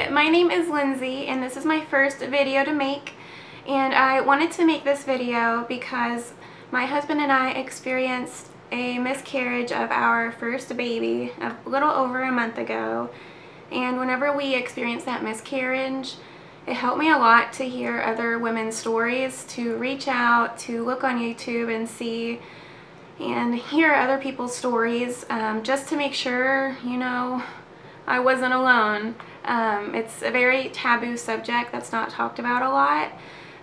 Hi, my name is Lindsay and this is my first video to make, and I wanted to make this video because my husband and I experienced a miscarriage of our first baby a little over a month ago, and whenever we experienced that miscarriage, it helped me a lot to hear other women's stories, to reach out, to look on YouTube and see and hear other people's stories, just to make sure, I wasn't alone. It's a very taboo subject that's not talked about a lot,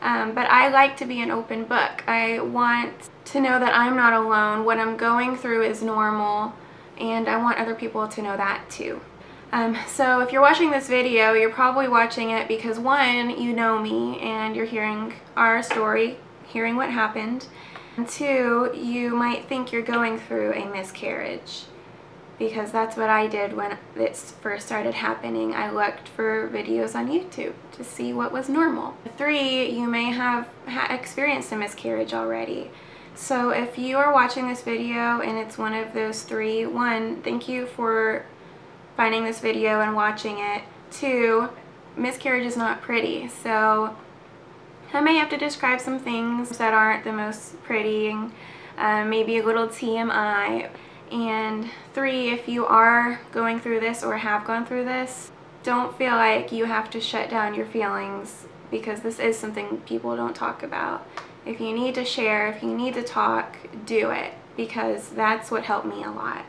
but I like to be an open book. I want to know that I'm not alone. What I'm going through is normal, and I want other people to know that too. So if you're watching this video, you're probably watching it because one, you know me and you're hearing our story, hearing what happened. And two, you might think you're going through a miscarriage, because that's what I did when this first started happening. I looked for videos on YouTube to see what was normal. Three, you may have experienced a miscarriage already. So if you are watching this video and it's one of those three, one, thank you for finding this video and watching it. Two, miscarriage is not pretty, so I may have to describe some things that aren't the most pretty, maybe a little TMI. And three, if you are going through this or have gone through this, don't feel like you have to shut down your feelings, because this is something people don't talk about. If you need to share, if you need to talk, do it, because that's what helped me a lot.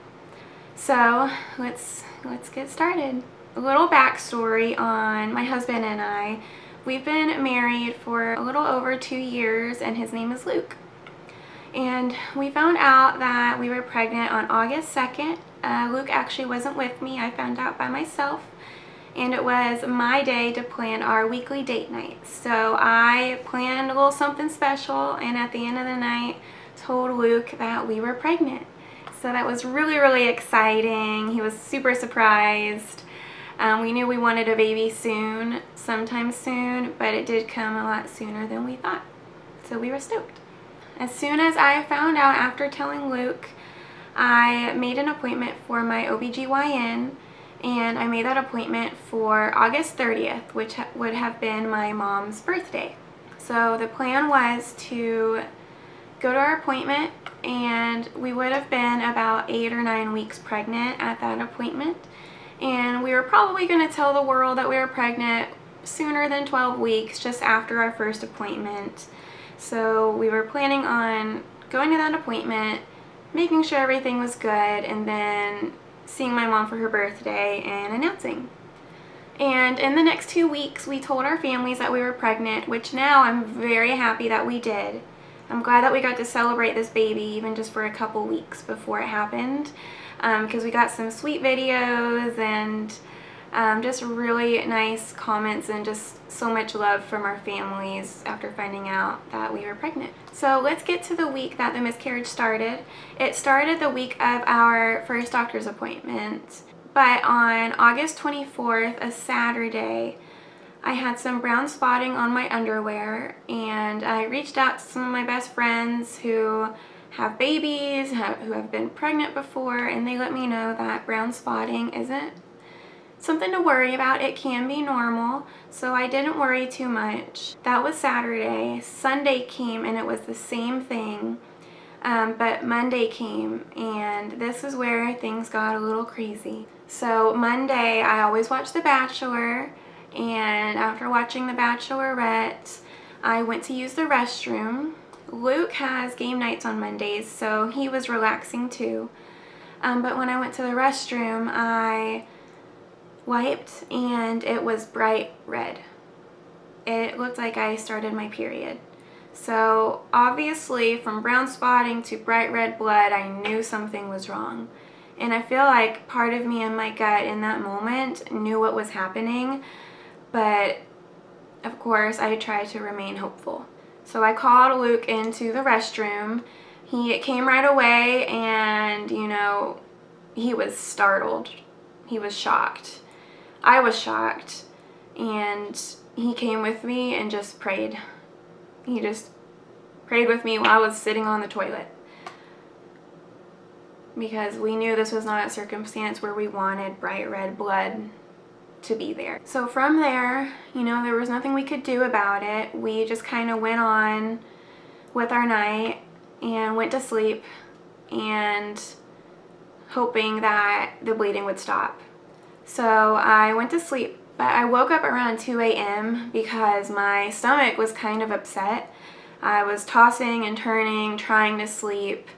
So let's get started. A little backstory on my husband and I. We've been married for a little over 2 years, and his name is Luke. And we found out that we were pregnant on August 2nd. Luke actually wasn't with me. I found out by myself. And it was my day to plan our weekly date night. So I planned a little something special, and at the end of the night told Luke that we were pregnant. So that was really, really exciting. He was super surprised. We knew we wanted a baby soon, sometime soon, but it did come a lot sooner than we thought. So we were stoked. As soon as I found out after telling Luke, I made an appointment for my OBGYN, and I made that appointment for August 30th, which would have been my mom's birthday. So the plan was to go to our appointment, and we would have been about 8 or 9 weeks pregnant at that appointment. And we were probably going to tell the world that we were pregnant sooner than 12 weeks, just after our first appointment. So we were planning on going to that appointment, making sure everything was good, and then seeing my mom for her birthday and announcing. And in the next 2 weeks, we told our families that we were pregnant, which now I'm very happy that we did. I'm glad that we got to celebrate this baby even just for a couple weeks before it happened, because we got some sweet videos and just really nice comments and just so much love from our families after finding out that we were pregnant. So let's get to the week that the miscarriage started. It started the week of our first doctor's appointment, but on August 24th, a Saturday, I had some brown spotting on my underwear, and I reached out to some of my best friends who have babies, who have been pregnant before, and they let me know that brown spotting isn't something to worry about. It can be normal, so I didn't worry too much. That was Saturday. Sunday came and it was the same thing, but Monday came, and this is where things got a little crazy. So Monday, I always watch The Bachelor, and after watching The Bachelorette, I went to use the restroom. Luke has game nights on Mondays, so he was relaxing too. But when I went to the restroom, I wiped, and it was bright red. It looked like I started my period. So obviously, from brown spotting to bright red blood, I knew something was wrong. And I feel like part of me in my gut in that moment knew what was happening, but of course I tried to remain hopeful. So I called Luke into the restroom. He came right away, and he was startled. He was shocked. I was shocked, and he came with me and just prayed. He just prayed with me while I was sitting on the toilet, because we knew this was not a circumstance where we wanted bright red blood to be there. So from there, you know, there was nothing we could do about it. We just kind of went on with our night and went to sleep and hoping that the bleeding would stop. So I went to sleep, but I woke up around 2 a.m. because my stomach was kind of upset. I was tossing and turning, trying to sleep,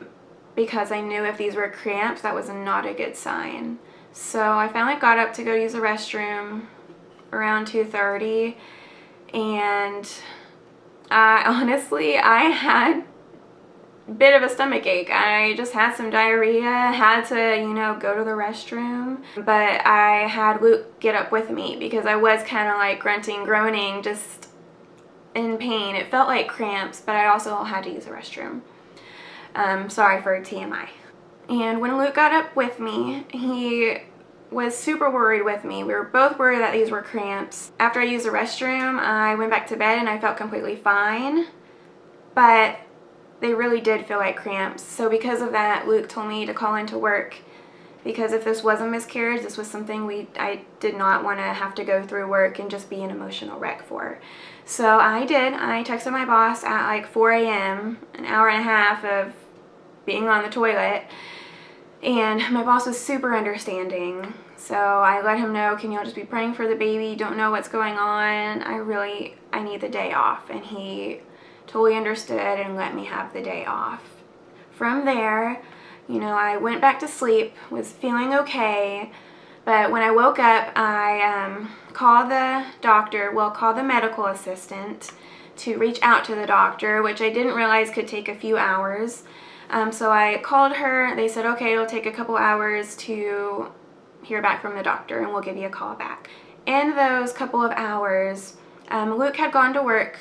because I knew if these were cramps, that was not a good sign. So I finally got up to go use the restroom around 2:30, and I had a bit of a stomach ache. I just had some diarrhea, had to, you know, go to the restroom, but I had Luke get up with me because I was kind of like grunting, groaning, just in pain. It felt like cramps, but I also had to use the restroom. Sorry for TMI. And when Luke got up with me, he was super worried with me. We were both worried that these were cramps. After I used the restroom, I went back to bed and I felt completely fine, but they really did feel like cramps. So because of that, Luke told me to call into work, because if this was a miscarriage, this was something I did not want to have to go through work and just be an emotional wreck for. So I did. I texted my boss at like 4 a.m., an hour and a half of being on the toilet, and my boss was super understanding. So I let him know, can y'all just be praying for the baby? Don't know what's going on. I need the day off. And he totally understood and let me have the day off. From there, you know, I went back to sleep, was feeling okay, but when I woke up, I called the doctor, called the medical assistant to reach out to the doctor, which I didn't realize could take a few hours. So I called her. They said, okay, it'll take a couple hours to hear back from the doctor, and we'll give you a call back. In those couple of hours, Luke had gone to work,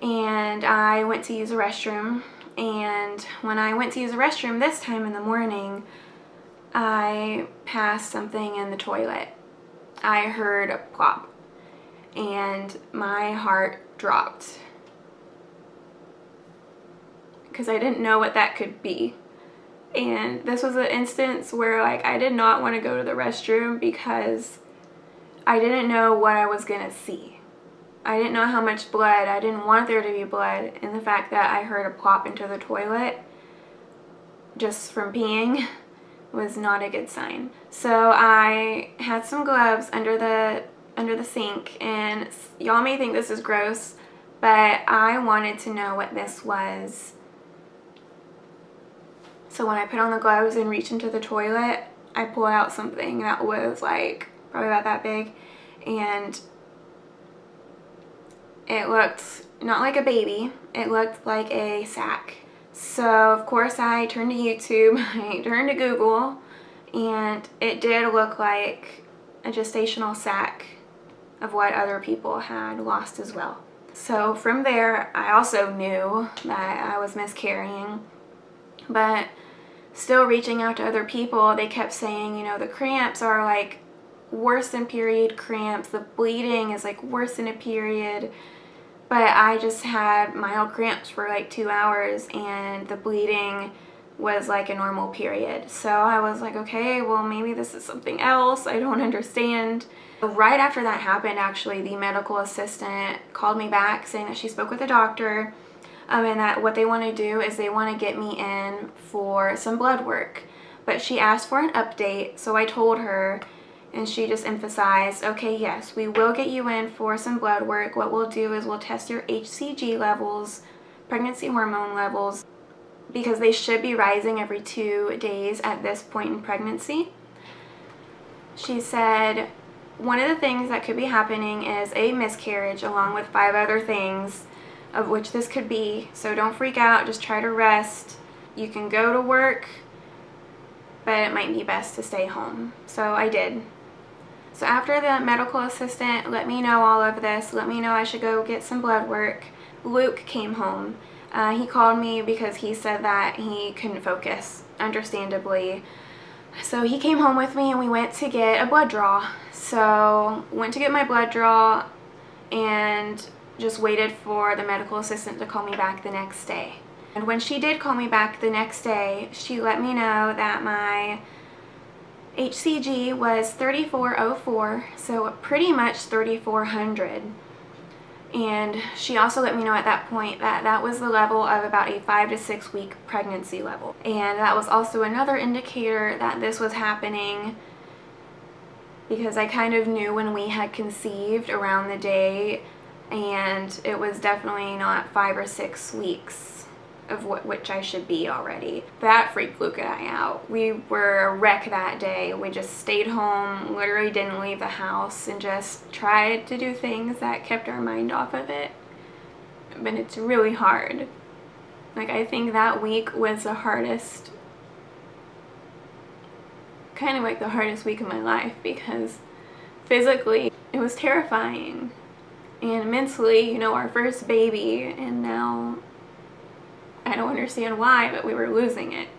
and I went to use the restroom. And when I went to use the restroom this time in the morning, I passed something in the toilet. I heard a plop, and my heart dropped, because I didn't know what that could be. And this was an instance where, like, I did not want to go to the restroom because I didn't know what I was gonna see. I didn't know how much blood. I didn't want there to be blood, and the fact that I heard a plop into the toilet just from peeing was not a good sign. So I had some gloves under the sink, and y'all may think this is gross, but I wanted to know what this was. So when I put on the gloves and reached into the toilet, I pulled out something that was like probably about that big, and it looked not like a baby, it looked like a sack. So of course I turned to YouTube, I turned to Google, and it did look like a gestational sac of what other people had lost as well. So from there, I also knew that I was miscarrying, but still reaching out to other people, they kept saying, you know, the cramps are like worse than period cramps, the bleeding is like worse than a period. But I just had mild cramps for like 2 hours, and the bleeding was like a normal period. So I was like, okay, well, maybe this is something else. I don't understand. Right after that happened, actually, the medical assistant called me back saying that she spoke with a doctor, and that what they want to do is they want to get me in for some blood work. But she asked for an update, so I told her, and she just emphasized, okay, yes, we will get you in for some blood work. What we'll do is we'll test your HCG levels, pregnancy hormone levels, because they should be rising every 2 days at this point in pregnancy. She said one of the things that could be happening is a miscarriage, along with 5 other things, of which this could be. So don't freak out, just try to rest. You can go to work, but it might be best to stay home. So I did. So after the medical assistant let me know all of this, let me know I should go get some blood work, Luke came home. He called me because he said that he couldn't focus, understandably. So he came home with me, and we went to get a blood draw. So went to get my blood draw and just waited for the medical assistant to call me back the next day. And when she did call me back the next day, she let me know that my HCG was 3404, so pretty much 3400. And she also let me know at that point that that was the level of about a 5 to 6 week pregnancy level. And that was also another indicator that this was happening, because I kind of knew when we had conceived around the day, and it was definitely not 5 or 6 weeks of which I should be already. That freaked Luke and I out. We were a wreck that day. We just stayed home, literally didn't leave the house, and just tried to do things that kept our mind off of it. But it's really hard. Like, I think that week was the hardest, kind of like the hardest week of my life, because physically it was terrifying, and mentally, you know, our first baby, and now I don't understand why, but we were losing it.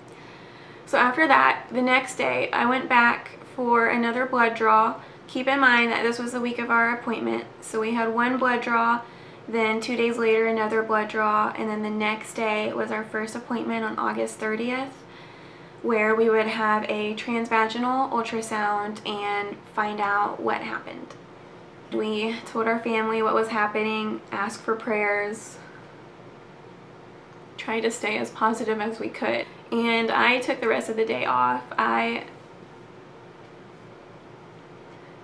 So after that, the next day, I went back for another blood draw. Keep in mind that this was the week of our appointment. So we had one blood draw, then 2 days later, another blood draw, and then the next day was our first appointment on August 30th, where we would have a transvaginal ultrasound and find out what happened. We told our family what was happening, asked for prayers, tried to stay as positive as we could. And I took the rest of the day off. I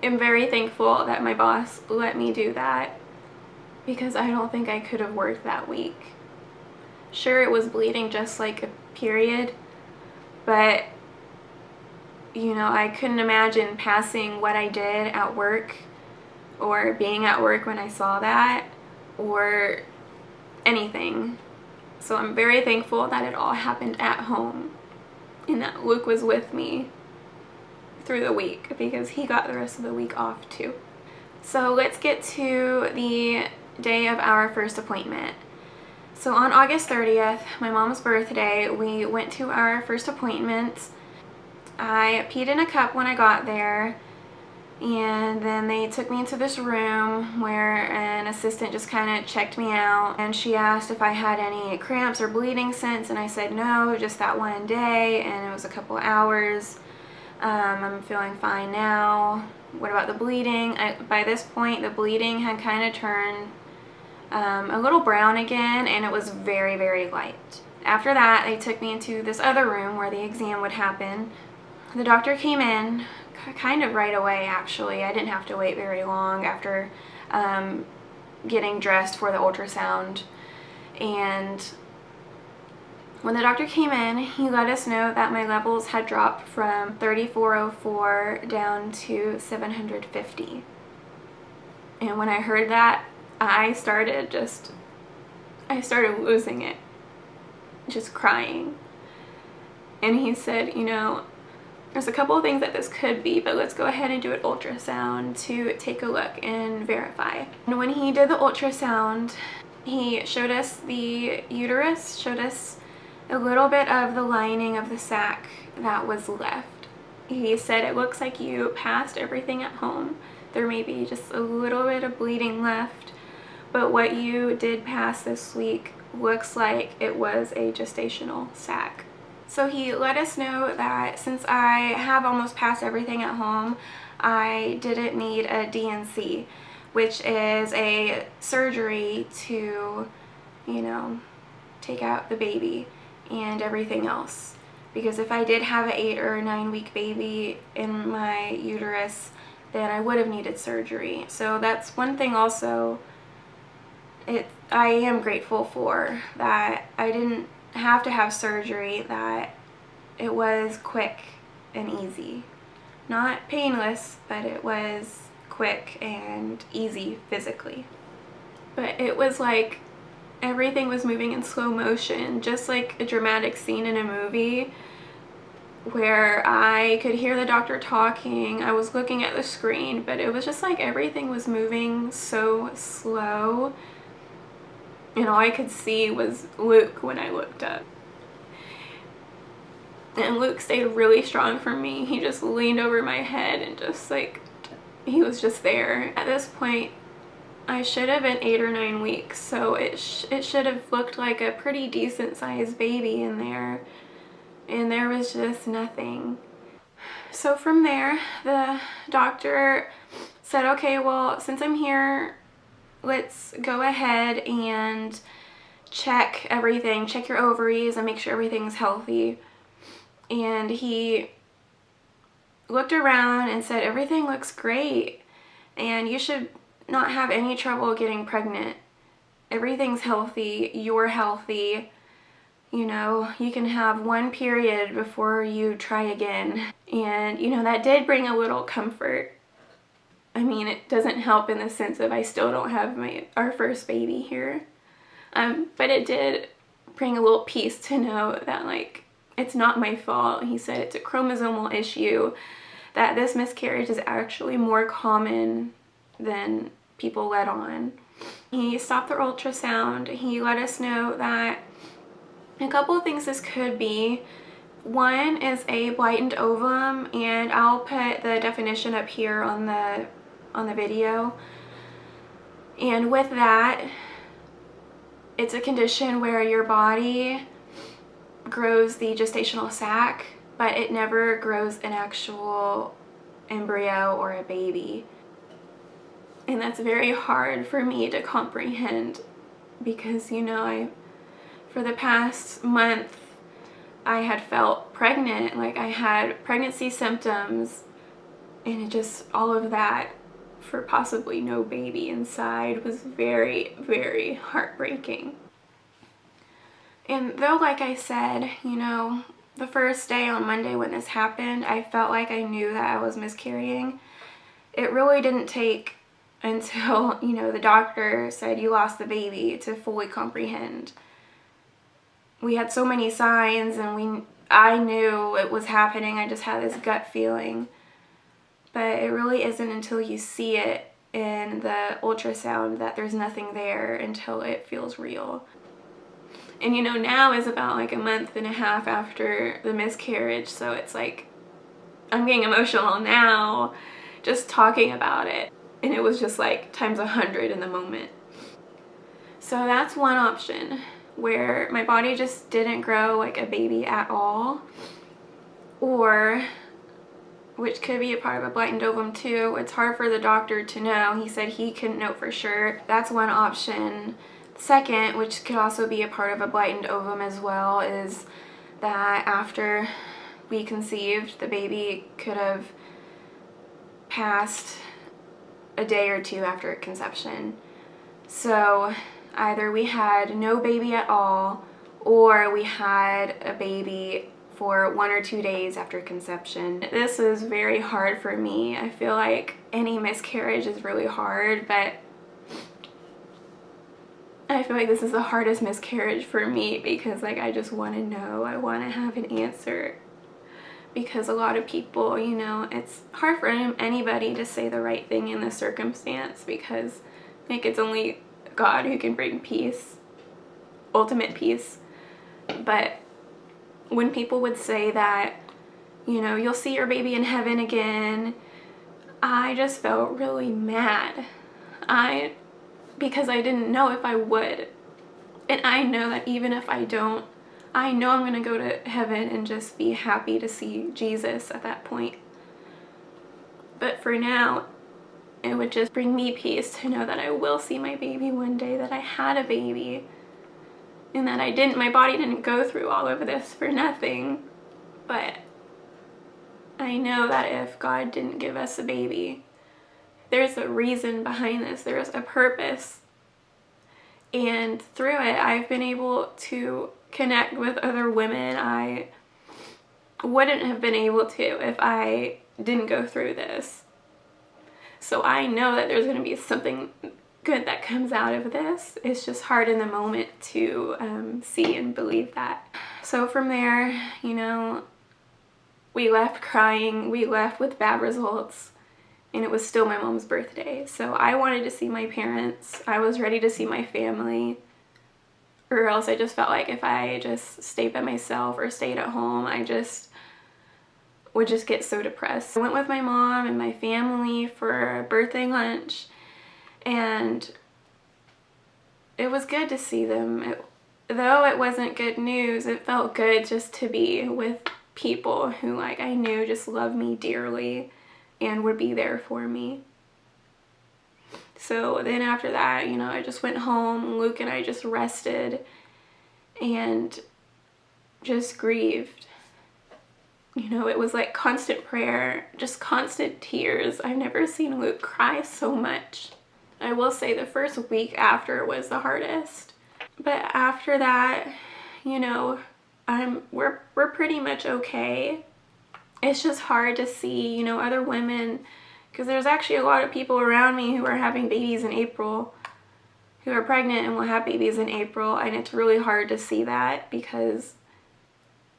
am very thankful that my boss let me do that, because I don't think I could have worked that week. Sure, it was bleeding just like a period, but you know, I couldn't imagine passing what I did at work, or being at work when I saw that, or anything. So I'm very thankful that it all happened at home, and that Luke was with me through the week, because he got the rest of the week off too. So let's get to the day of our first appointment. So on August 30th, my mom's birthday, we went to our first appointment. I peed in a cup when I got there, and then they took me into this room where an assistant just kind of checked me out, and she asked if I had any cramps or bleeding since, and I said no, just that one day, and it was a couple hours. I'm feeling fine now. What about the bleeding? By this point, the bleeding had kind of turned a little brown again, and it was very, very light. After that, they took me into this other room where the exam would happen. The doctor came in kind of right away, actually. I didn't have to wait very long after getting dressed for the ultrasound. And when the doctor came in, he let us know that my levels had dropped from 3404 down to 750. And when I heard that, I started losing it, just crying. And he said, you know, there's a couple of things that this could be, but let's go ahead and do an ultrasound to take a look and verify. And when he did the ultrasound, he showed us the uterus, showed us a little bit of the lining of the sac that was left. He said, it looks like you passed everything at home. There may be just a little bit of bleeding left, but what you did pass this week looks like it was a gestational sac. So he let us know that since I have almost passed everything at home, I didn't need a DNC, which is a surgery to, you know, take out the baby and everything else. Because if I did have an 8 or 9 week baby in my uterus, then I would have needed surgery. So that's one thing also I am grateful for, that I didn't have to have surgery, that it was quick and easy. Not painless, but it was quick and easy physically. But it was like everything was moving in slow motion, just like a dramatic scene in a movie where I could hear the doctor talking. I was looking at the screen, but it was just like everything was moving so slow, and all I could see was Luke when I looked up. And Luke stayed really strong for me. He just leaned over my head and just like, he was just there. At this point, I should have been 8 or 9 weeks, so it should have looked like a pretty decent sized baby in there, and there was just nothing. So from there, the doctor said, okay, well, since I'm here, let's go ahead and check everything, check your ovaries and make sure everything's healthy. And he looked around and said, everything looks great and you should not have any trouble getting pregnant. Everything's healthy, you're healthy. You know, you can have one period before you try again. And, you know, that did bring a little comfort. I mean, it doesn't help in the sense of I still don't have our first baby here. But it did bring a little peace to know that, like, it's not my fault. He said it's a chromosomal issue, that this miscarriage is actually more common than people let on. He stopped the ultrasound. He let us know that a couple of things this could be. One is a Blighted Ovum, and I'll put the definition up here on the video. And with that, it's a condition where your body grows the gestational sac, but it never grows an actual embryo or a baby. And that's very hard for me to comprehend because, you know, for the past month, I had felt pregnant, like I had pregnancy symptoms, and it just, all of that for possibly no baby inside was very, very heartbreaking. And though, like I said, you know, the first day on Monday when this happened, I felt like I knew that I was miscarrying. It really didn't take until, you know, the doctor said you lost the baby to fully comprehend. We had so many signs and I knew it was happening. I just had this gut feeling. But it really isn't until you see it in the ultrasound that there's nothing there until it feels real. And you know, now is about like a month and a half after the miscarriage, so it's like I'm getting emotional now just talking about it. And it was just like times 100 in the moment. So that's one option, where my body just didn't grow like a baby at all, or, which could be a part of a Blighted Ovum too. It's hard for the doctor to know. He said he couldn't know for sure. That's one option. Second, which could also be a part of a Blighted Ovum as well, is that after we conceived, the baby could have passed a day or two after conception. So either we had no baby at all, or we had a baby for 1 or 2 days after conception. This is very hard for me. I feel like any miscarriage is really hard, but I feel like this is the hardest miscarriage for me because, like, I just want to know. I want to have an answer. Because a lot of people, you know, it's hard for anybody to say the right thing in this circumstance because, like, it's only God who can bring peace, ultimate peace. But when people would say that, you know, you'll see your baby in heaven again, I just felt really mad. Because I didn't know if I would. And I know that even if I don't, I know I'm going to go to heaven and just be happy to see Jesus at that point. But for now, it would just bring me peace to know that I will see my baby one day, that I had a baby, and that my body didn't go through all of this for nothing. But I know that if God didn't give us a baby, there's a reason behind this. There's a purpose. And through it, I've been able to connect with other women I wouldn't have been able to if I didn't go through this. So I know that there's going to be something good that comes out of this. It's just hard in the moment to see and believe that. So from there, you know, we left crying, we left with bad results, and it was still my mom's birthday. So I wanted to see my parents. I was ready to see my family. Or else I just felt like if I just stayed by myself or stayed at home, I just would just get so depressed. I went with my mom and my family for a birthday lunch, and it was good to see them. Though it wasn't good news, it felt good just to be with people who like I knew just loved me dearly and would be there for me. So then after that, you know, I just went home. Luke and I just rested and just grieved. You know, it was like constant prayer, just constant tears. I've never seen Luke cry so much. I will say the first week after was the hardest. But after that, you know, we're pretty much okay. It's just hard to see, you know, other women, because there's actually a lot of people around me who are having babies in April, who are pregnant and will have babies in April, and it's really hard to see that because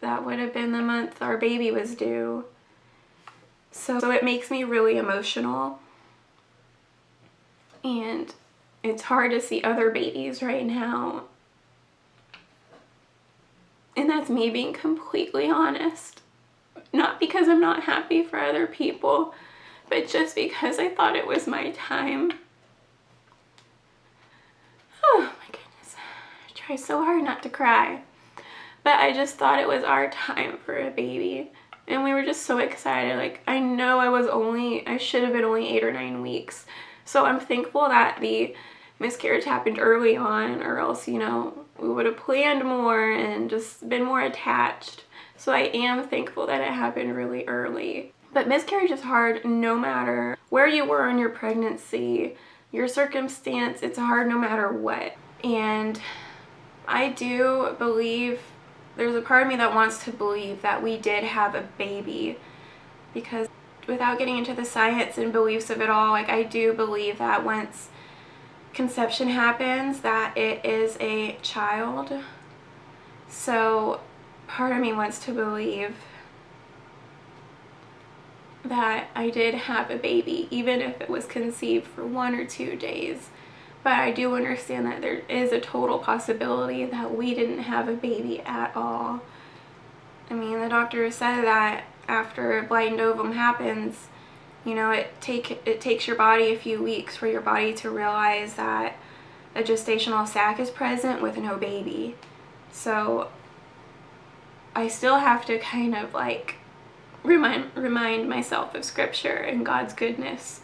that would have been the month our baby was due. So it makes me really emotional, and it's hard to see other babies right now. And that's me being completely honest. Not because I'm not happy for other people, but just because I thought it was my time. Oh my goodness. I try so hard not to cry. But I just thought it was our time for a baby. And we were just so excited. Like, I know I should have been only 8 or 9 weeks. So I'm thankful that the miscarriage happened early on, or else, you know, we would have planned more and just been more attached. So I am thankful that it happened really early. But miscarriage is hard no matter where you were in your pregnancy, your circumstance. It's hard no matter what. And I do believe, there's a part of me that wants to believe that we did have a baby, because without getting into the science and beliefs of it all, like, I do believe that once conception happens, that it is a child. So part of me wants to believe that I did have a baby, even if it was conceived for 1 or 2 days. But I do understand that there is a total possibility that we didn't have a baby at all. I mean, the doctor said that after Blighted Ovum happens, you know, it takes your body a few weeks for your body to realize that a gestational sac is present with no baby. So I still have to kind of like remind myself of scripture and God's goodness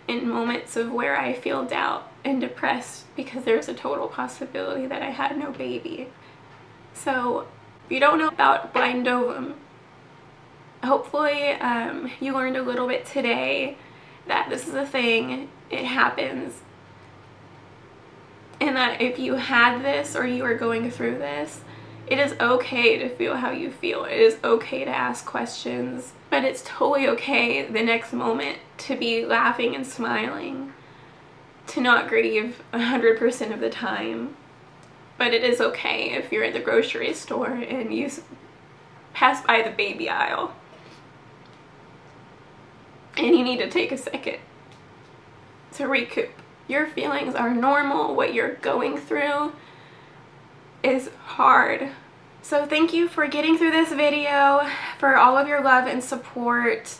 in moments of where I feel doubt and depressed, because there's a total possibility that I had no baby. So if you don't know about Blighted Ovum, hopefully you learned a little bit today that this is a thing, it happens, and that if you had this or you are going through this, it is okay to feel how you feel. It is okay to ask questions, but it's totally okay the next moment to be laughing and smiling, to not grieve 100% of the time. But it is okay if you're at the grocery store and you pass by the baby aisle and you need to take a second to recoup. Your feelings are normal. What you're going through is hard. So thank you for getting through this video, for all of your love and support,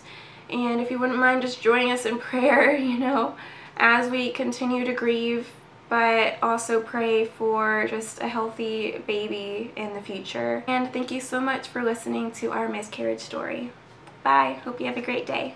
and if you wouldn't mind just joining us in prayer, you know, as we continue to grieve, but also pray for just a healthy baby in the future. And thank you so much for listening to our miscarriage story. Bye. Hope you have a great day.